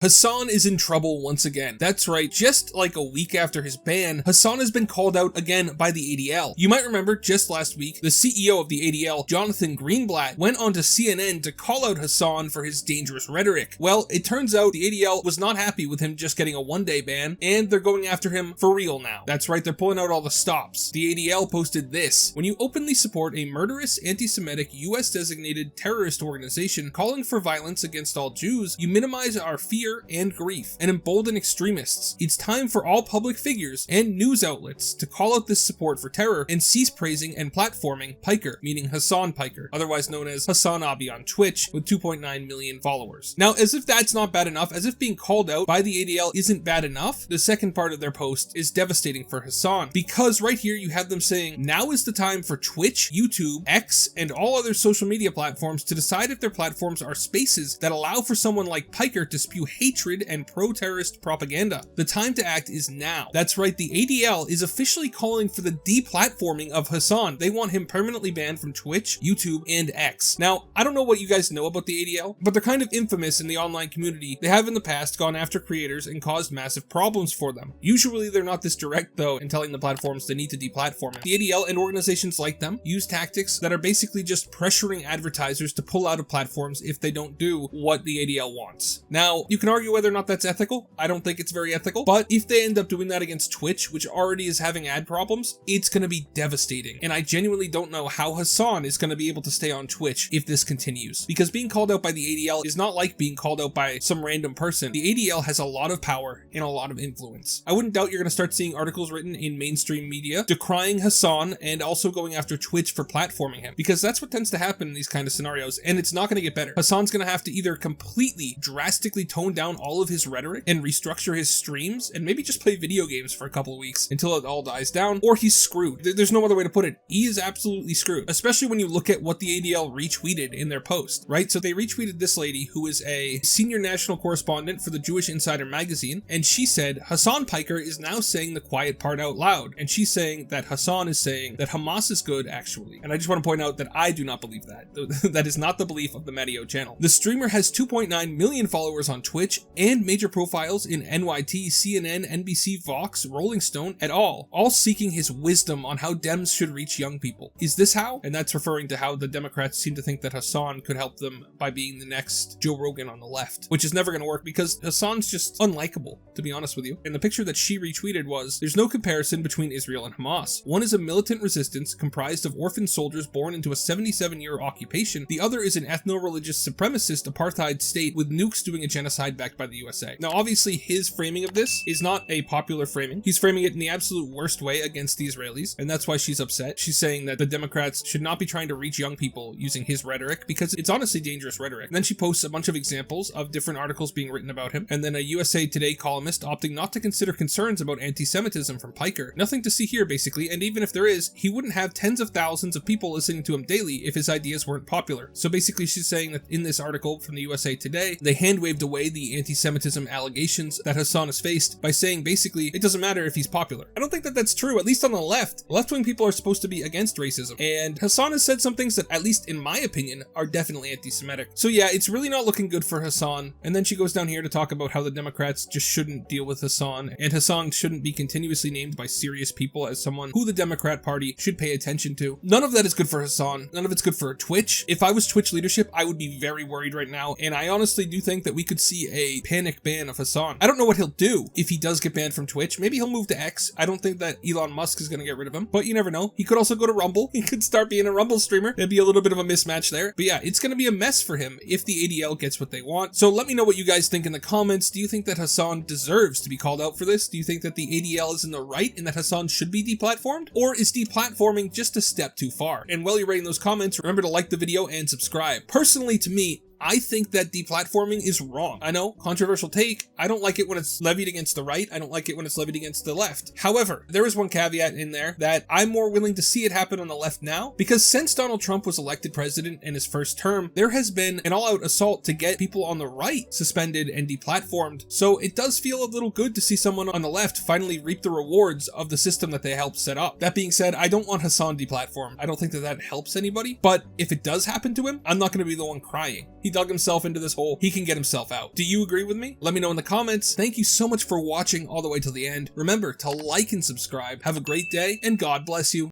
Hasan is in trouble once again. That's right, just like a week after his ban, Hasan has been called out again by the ADL. You might remember just last week, the CEO of the ADL, Jonathan Greenblatt, went onto CNN to call out Hasan for his dangerous rhetoric. Well, it turns out the ADL was not happy with him just getting a one-day ban, and they're going after him for real now. That's right, they're pulling out all the stops. The ADL posted this: when you openly support a murderous, anti-Semitic, US-designated terrorist organization calling for violence against all Jews, you minimize our fear and grief and embolden extremists. It's time for all public figures and news outlets to call out this support for terror and cease praising and platforming Piker, meaning Hasan Piker, otherwise known as Hasanabi on Twitch, with 2.9 million followers. Now, as if that's not bad enough, as if being called out by the ADL isn't bad enough, the second part of their post is devastating for Hasan, because right here you have them saying, now is the time for Twitch, YouTube, X, and all other social media platforms to decide if their platforms are spaces that allow for someone like Piker to spew hatred and pro-terrorist propaganda. The time to act is now. That's right, the ADL is officially calling for the deplatforming of Hasan. They want him permanently banned from Twitch, YouTube, and X. Now, I don't know what you guys know about the ADL, but they're kind of infamous in the online community. They have in the past gone after creators and caused massive problems for them. Usually they're not this direct though in telling the platforms they need to deplatform it. The ADL and organizations like them use tactics that are basically just pressuring advertisers to pull out of platforms if they don't do what the ADL wants. Now, you can argue whether or not that's ethical. I don't think it's very ethical, but if they end up doing that against Twitch, which already is having ad problems, it's going to be devastating. And I genuinely don't know how Hasan is going to be able to stay on Twitch if this continues, because being called out by the ADL is not like being called out by some random person. The ADL has a lot of power and a lot of influence. I wouldn't doubt you're going to start seeing articles written in mainstream media decrying Hasan and also going after Twitch for platforming him, because that's what tends to happen in these kind of scenarios, and it's not going to get better. Hasan's going to have to either completely drastically tone down all of his rhetoric and restructure his streams and maybe just play video games for a couple of weeks until it all dies down, or he's screwed. There's no other way to put it. He is absolutely screwed, especially when you look at what the ADL retweeted in their post, right? So they retweeted this lady who is a senior national correspondent for the Jewish Insider magazine, and she said, Hasan Piker is now saying the quiet part out loud, and she's saying that Hasan is saying that Hamas is good actually. And I just want to point out that I do not believe that. That is not the belief of the MattyO channel. The streamer has 2.9 million followers on Twitch and major profiles in NYT, CNN, NBC, Vox, Rolling Stone, et al. All seeking his wisdom on how Dems should reach young people. Is this how? And that's referring to how the Democrats seem to think that Hasan could help them by being the next Joe Rogan on the left, which is never going to work because Hasan's just unlikable, to be honest with you. And the picture that she retweeted was, there's no comparison between Israel and Hamas. One is a militant resistance comprised of orphan soldiers born into a 77-year occupation. The other is an ethno-religious supremacist apartheid state with nukes doing a genocide backed by the USA. Now, obviously, his framing of this is not a popular framing. He's framing it in the absolute worst way against the Israelis, and that's why she's upset. She's saying that the Democrats should not be trying to reach young people using his rhetoric, because it's honestly dangerous rhetoric. And then she posts a bunch of examples of different articles being written about him, and then a USA Today columnist opting not to consider concerns about anti-Semitism from Piker. Nothing to see here, basically, and even if there is, he wouldn't have tens of thousands of people listening to him daily if his ideas weren't popular. So basically, she's saying that in this article from the USA Today, they hand-waved away the anti-Semitism allegations that Hasan has faced by saying basically it doesn't matter if he's popular. I don't think that that's true, at least on the left. Left-wing people are supposed to be against racism, and Hasan has said some things that, at least in my opinion, are definitely anti-Semitic. So yeah, it's really not looking good for Hasan. And then she goes down here to talk about how the Democrats just shouldn't deal with Hasan, and Hasan shouldn't be continuously named by serious people as someone who the Democrat Party should pay attention to. None of that is good for Hasan. None of it's good for Twitch. If I was Twitch leadership, I would be very worried right now, and I honestly do think that we could see a panic ban of Hasan. I don't know what he'll do if he does get banned from Twitch. Maybe he'll move to X. I don't think that Elon Musk is going to get rid of him, but you never know. He could also go to Rumble. He could start being a Rumble streamer. It'd be a little bit of a mismatch there. But yeah, it's going to be a mess for him if the ADL gets what they want. So let me know what you guys think in the comments. Do you think that Hasan deserves to be called out for this? Do you think that the ADL is in the right and that Hasan should be deplatformed? Or is deplatforming just a step too far? And while you're writing those comments, remember to like the video and subscribe. Personally, to me, I think that deplatforming is wrong. I know, controversial take. I don't like it when it's levied against the right. I don't like it when it's levied against the left. However, there is one caveat in there that I'm more willing to see it happen on the left now, because since Donald Trump was elected president in his first term, there has been an all-out assault to get people on the right suspended and deplatformed. So it does feel a little good to see someone on the left finally reap the rewards of the system that they helped set up. That being said, I don't want Hasan deplatformed. I don't think that that helps anybody, but if it does happen to him, I'm not going to be the one crying. He dug himself into this hole. He can get himself out. Do you agree with me? Let me know in the comments. Thank you so much for watching all the way till the end. Remember to like and subscribe. Have a great day, and God bless you.